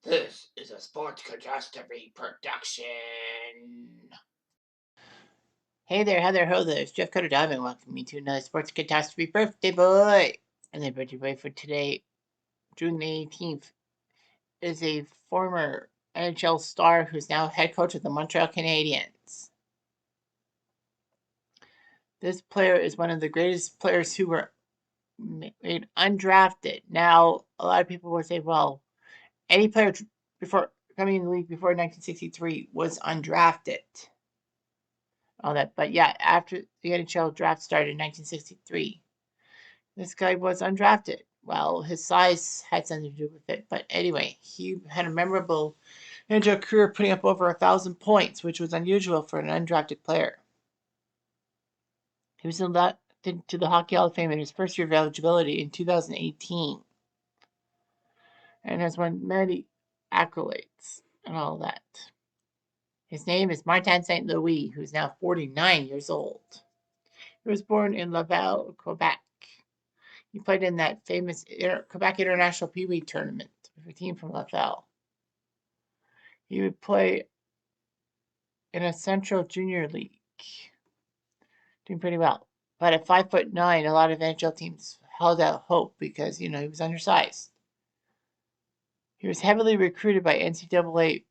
This is a Sports Catastrophe production. Hey there, how there, ho there. It's Jeff Cutter Diamond. Welcome me to another Sports Catastrophe birthday boy. And the birthday boy for today, June 18th, is a former NHL star who's now head coach of the Montreal Canadiens. This player is one of the greatest players who were made undrafted. Now, a lot of people would say, well, any player before coming in the league before 1963 was undrafted. All that. But yeah, after the NHL draft started in 1963, this guy was undrafted. Well, his size had something to do with it. But anyway, he had a memorable NHL career, putting up over 1,000 points, which was unusual for an undrafted player. He was elected to the Hockey Hall of Fame in his first year of eligibility in 2018 and has won many accolades and all that. His name is Martin St. Louis, who's now 49 years old. He was born in Laval, Quebec. He played in that famous Quebec International Pee Wee tournament with a team from Laval. He would play in a Central Junior League, doing pretty well. But at 5'9", a lot of NHL teams held out hope because he was undersized. He was heavily recruited by NCAA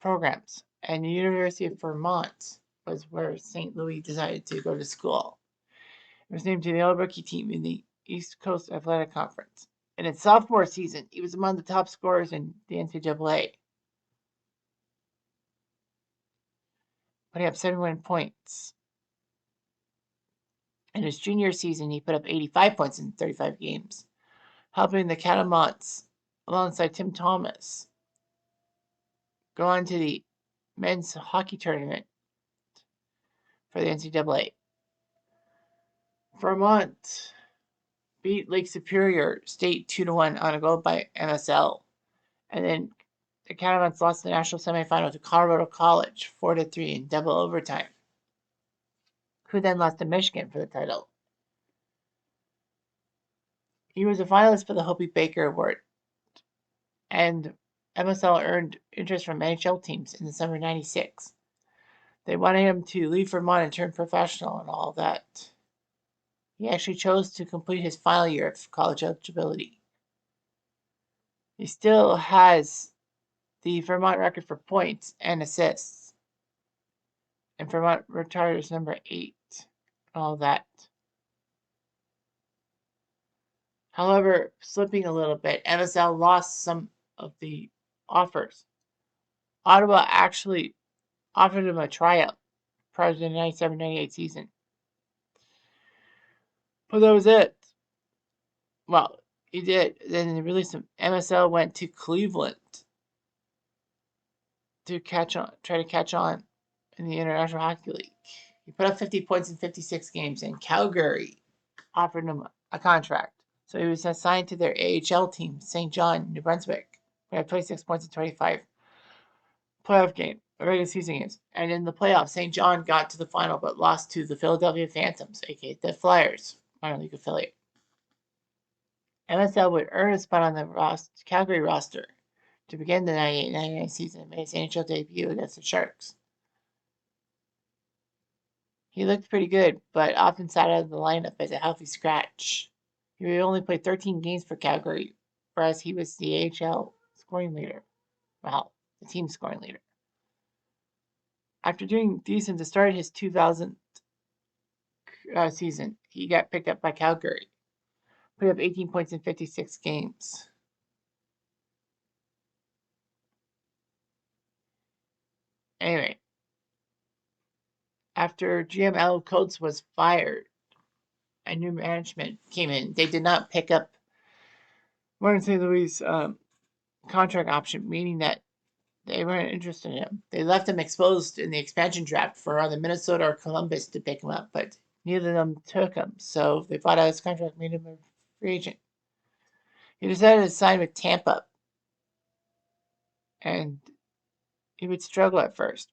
programs, and the University of Vermont was where St. Louis decided to go to school. He was named to the All-Rookie team in the East Coast Athletic Conference. In its sophomore season, he was among the top scorers in the NCAA, putting up 71 points. In his junior season, he put up 85 points in 35 games, helping the Catamounts, alongside Tim Thomas, go on to the men's hockey tournament for the NCAA. Vermont beat Lake Superior State 2-1 on a goal by MSL, and then the Catamounts lost the national semifinal to Colorado College 4-3 in double overtime, who then lost to Michigan for the title. He was a finalist for the Hobey Baker Award, and MSL earned interest from NHL teams in the summer of '96. They wanted him to leave Vermont and turn professional and all that. He actually chose to complete his final year of college eligibility. He still has the Vermont record for points and assists, and Vermont retires number 8, all that. However, slipping a little bit, MSL lost some of the offers. Ottawa actually offered him a tryout prior to the 97-98 season. But that was it. Well, he did. Then they released him. MSL went to Cleveland to try to catch on in the International Hockey League. He put up 50 points in 56 games, and Calgary offered him a contract. So he was assigned to their AHL team, St. John, New Brunswick. He had 26 points in 25 regular season games. And in the playoffs, St. John got to the final but lost to the Philadelphia Phantoms, aka the Flyers, minor league affiliate. MSL would earn a spot on the Calgary roster to begin the 98-99 season and made his NHL debut against the Sharks. He looked pretty good, but often sat out of the lineup as a healthy scratch. He only played 13 games for Calgary, whereas he was the AHL scoring leader. Well, the team scoring leader. After doing decent to start his 2000 season, he got picked up by Calgary, put up 18 points in 56 games. Anyway, after GM Al Coates was fired and new management came in, they did not pick up Martin St. Louis' contract option, meaning that they weren't interested in him. They left him exposed in the expansion draft for either Minnesota or Columbus to pick him up, but neither of them took him, so they bought out his contract, made him a free agent. He decided to sign with Tampa, and he would struggle at first.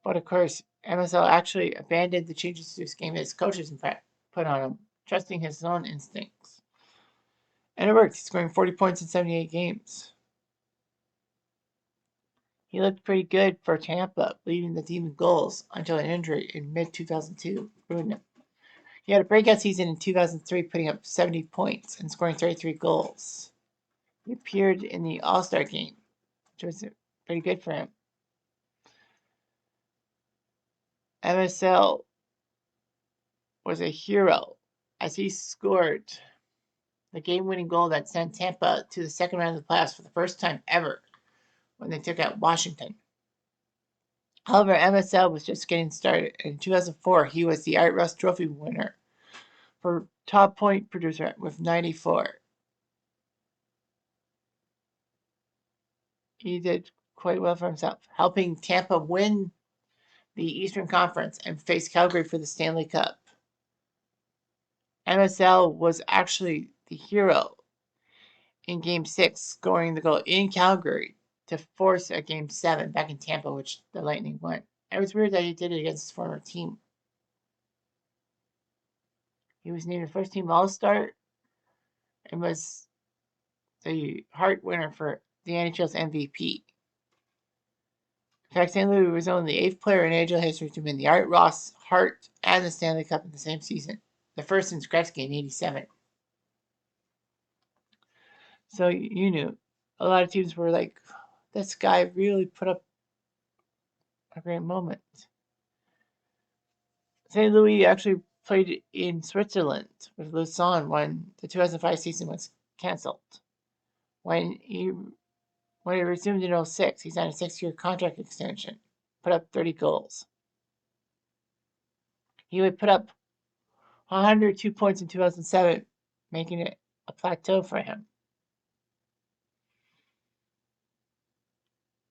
But of course, MSL actually abandoned the changes to his game his coaches, in fact, put on him, trusting his own instincts. And it worked. He's scoring 40 points in 78 games. He looked pretty good for Tampa, leading the team in goals until an injury in mid-2002 ruined him. He had a breakout season in 2003, putting up 70 points and scoring 33 goals. He appeared in the All-Star game, which was pretty good for him. MSL was a hero as he scored the game-winning goal that sent Tampa to the second round of the playoffs for the first time ever when they took out Washington. However, MSL was just getting started. In 2004, he was the Art Ross Trophy winner for top point producer with 94. He did quite well for himself, helping Tampa win the Eastern Conference and face Calgary for the Stanley Cup. MSL was actually the hero in Game 6, scoring the goal in Calgary to force a Game 7 back in Tampa, which the Lightning won. It was weird that he did it against his former team. He was named a first-team All-Star and was the Hart winner for the NHL's MVP. In fact, St. Louis was only the 8th player in NHL history to win the Art Ross, Hart, and the Stanley Cup in the same season, the first since Gretzky in '87. So you knew. A lot of teams were like, this guy really put up a great moment. St. Louis actually played in Switzerland with Lausanne when the 2005 season was cancelled. When he resumed in 2006, he signed a 6-year contract extension, put up 30 goals. He would put up 102 points in 2007, making it a plateau for him.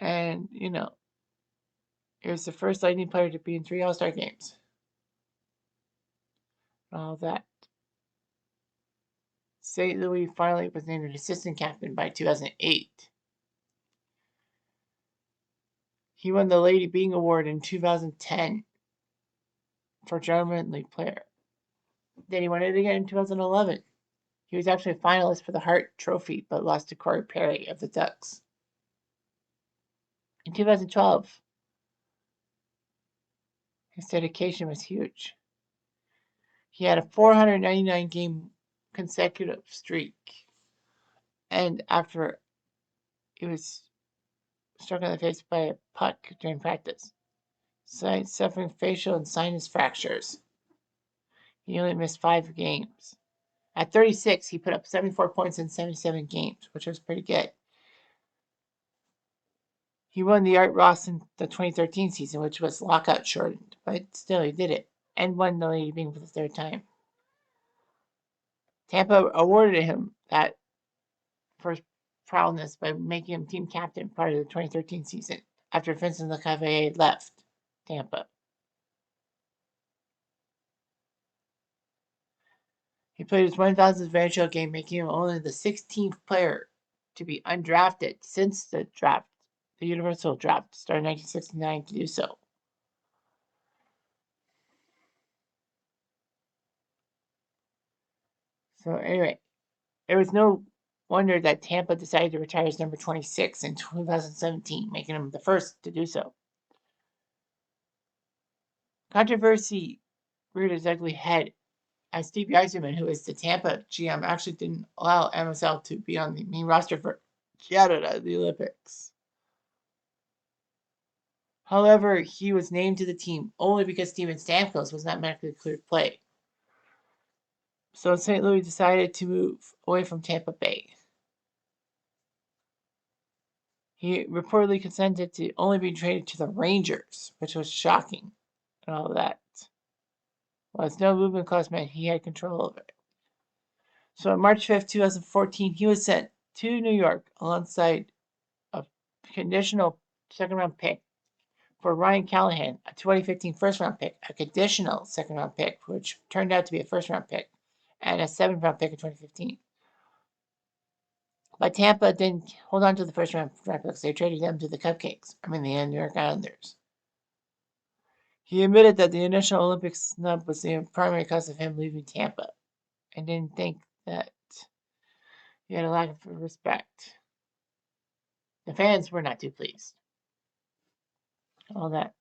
And, he was the first Lightning player to be in 3 All-Star games. All that. St. Louis finally was named an assistant captain by 2008. He won the Lady Byng Award in 2010 for gentlemanly player. Then he won it again in 2011. He was actually a finalist for the Hart Trophy, but lost to Corey Perry of the Ducks. In 2012, his dedication was huge. He had a 499-game consecutive streak, and after he was struck in the face by a puck during practice, suffering facial and sinus fractures. He only missed 5 games. At 36, he put up 74 points in 77 games, which was pretty good. He won the Art Ross in the 2013 season, which was lockout shortened, but still he did it, and won the Lady Byng for the 3rd time. Tampa awarded him that for his prowess by making him team captain part of the 2013 season after Vincent Lecavalier left Tampa. He played his 1,000th NHL game, making him only the 16th player to be undrafted since the draft, the Universal Draft, started in 1969 to do so. So anyway, it was no wonder that Tampa decided to retire his number 26 in 2017, making him the first to do so. Controversy reared its ugly head as Steve Yzerman, who is the Tampa GM, actually didn't allow MSL to be on the main roster for Canada at the Olympics. However, he was named to the team only because Steven Stamkos was not medically cleared to play. So St. Louis decided to move away from Tampa Bay. He reportedly consented to only being traded to the Rangers, which was shocking and all that. While his no movement clause meant he had control over it. So on March 5th, 2014, he was sent to New York alongside a conditional 2nd-round pick for Ryan Callahan, a 2015 first-round pick, a conditional 2nd-round pick, which turned out to be a first-round pick, and a 7th-round pick in 2015. But Tampa didn't hold on to the first-round picks. They traded them to the New York Islanders. He admitted that the initial Olympic snub was the primary cause of him leaving Tampa, and didn't think that He had a lack of respect. The fans were not too pleased. All that.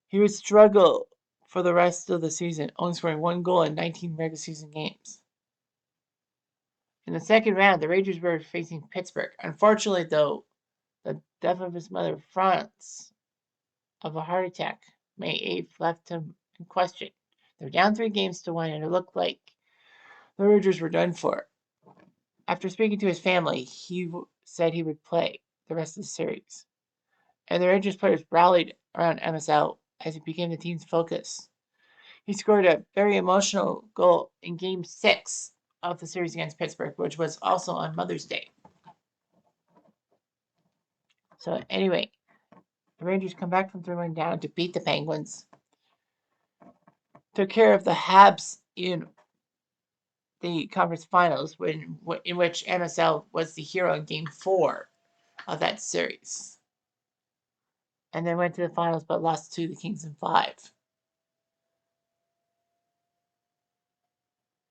He would struggle for the rest of the season, only scoring 1 goal in 19 regular season games. In the second round, the Rangers were facing Pittsburgh. Unfortunately, though, the death of his mother, Franz, of a heart attack, May 8th, left him in question. They were down 3-1, and it looked like the Rangers were done for. After speaking to his family, he said he would play the rest of the series. And the Rangers players rallied around MSL as he became the team's focus. He scored a very emotional goal in Game 6 of the series against Pittsburgh, which was also on Mother's Day. So anyway, the Rangers come back from 3-1 down to beat the Penguins. Took care of the Habs in the conference finals, in which MSL was the hero in Game 4 of that series. And then went to the finals but lost to the Kings in 5.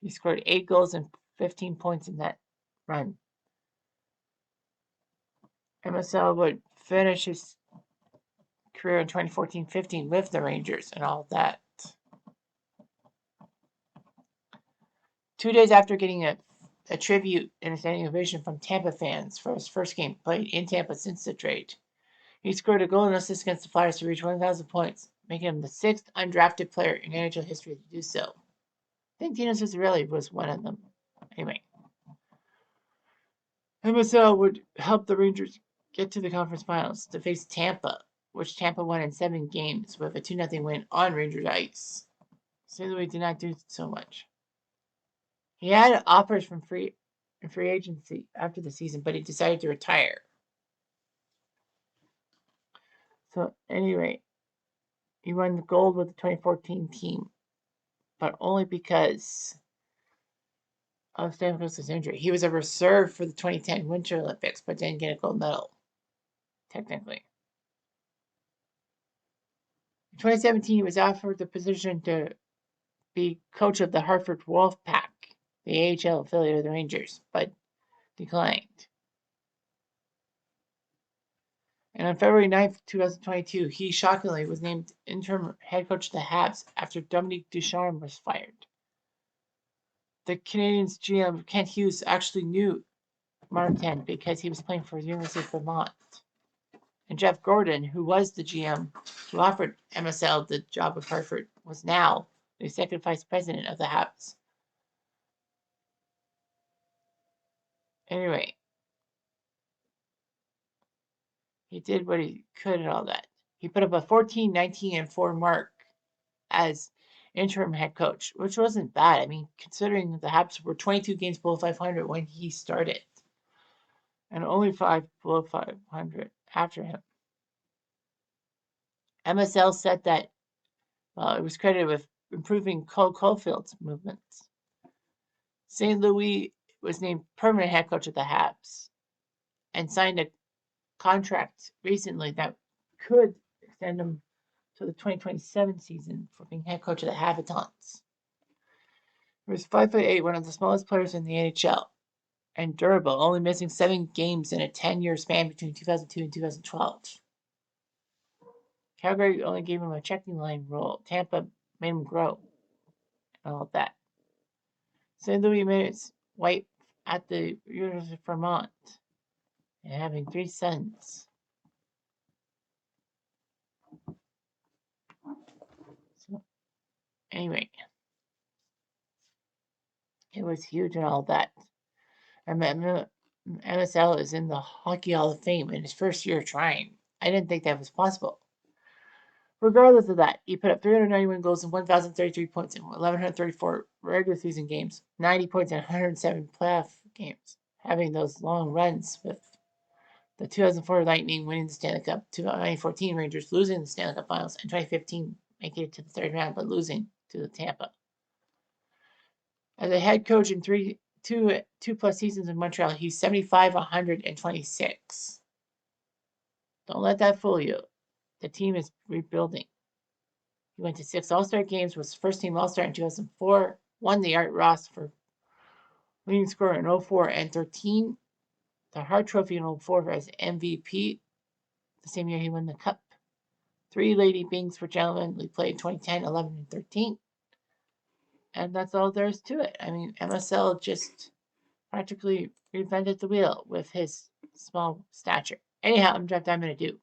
He scored 8 goals and 15 points in that run. MSL would finish his career in 2014-15 with the Rangers and all that. 2 days after getting a tribute and a standing ovation from Tampa fans for his first game played in Tampa since the trade, he scored a goal and assist against the Flyers to reach 1,000 points, making him the 6th undrafted player in NHL history to do so. I think Dino Ciccarelli was one of them. Anyway, MSL would help the Rangers get to the conference finals to face Tampa, which Tampa won in 7 games with a 2-0 win on Rangers ice. St. Louis did not do so much. He had offers from free agency after the season, but he decided to retire. So anyway, he won the gold with the 2014 team, but only because of Stamkos's injury. He was a reserve for the 2010 Winter Olympics, but didn't get a gold medal, technically. In 2017, he was offered the position to be coach of the Hartford Wolfpack, the AHL affiliate of the Rangers, but declined. And on February 9th, 2022, he shockingly was named interim head coach of the Habs after Dominique Ducharme was fired. The Canadiens GM, Kent Hughes, actually knew Martin because he was playing for the University of Vermont. And Jeff Gordon, who was the GM who offered MSL the job of Hartford, was now the executive vice president of the Habs. Anyway, he did what he could and all that. He put up a 14, 19, and 4 mark as interim head coach, which wasn't bad. I mean, considering the Habs were 22 games below 500 when he started, and only 5 below 500 after him. MSL said that it was credited with improving Cole Caulfield's movements. St. Louis was named permanent head coach of the Habs and signed a contract recently that could extend him to the 2027 season for being head coach of the Habitants. He was 5'8", one of the smallest players in the NHL, and durable, only missing 7 games in a 10-year span between 2002 and 2012. Calgary only gave him a checking line role. Tampa made him grow and all that. St. Louis made its wife at the University of Vermont and having 3 sons. So, anyway, it was huge and all that. MSL is in the Hockey Hall of Fame in his first year trying. I didn't think that was possible. Regardless of that, he put up 391 goals and 1,033 points in 1,134 regular season games, 90 points in 107 playoff games, having those long runs with the 2004 Lightning winning the Stanley Cup, 2014 Rangers losing the Stanley Cup Finals, and 2015 making it to the third round but losing to the Tampa. As a head coach in two plus seasons in Montreal, he's 75, 126. Don't let that fool you. The team is rebuilding. He went to 6 All-Star games, was first-team All-Star in 2004, won the Art Ross for Leading scorer in 04 and 13. The Hart Trophy in 04 as MVP. The same year he won the Cup. 3 Lady Bings for gentlemen. We played 2010, 11, and 13. And that's all there is to it. I mean, MSL just practically reinvented the wheel with his small stature. Anyhow, I'm Jeff Diamond. I do.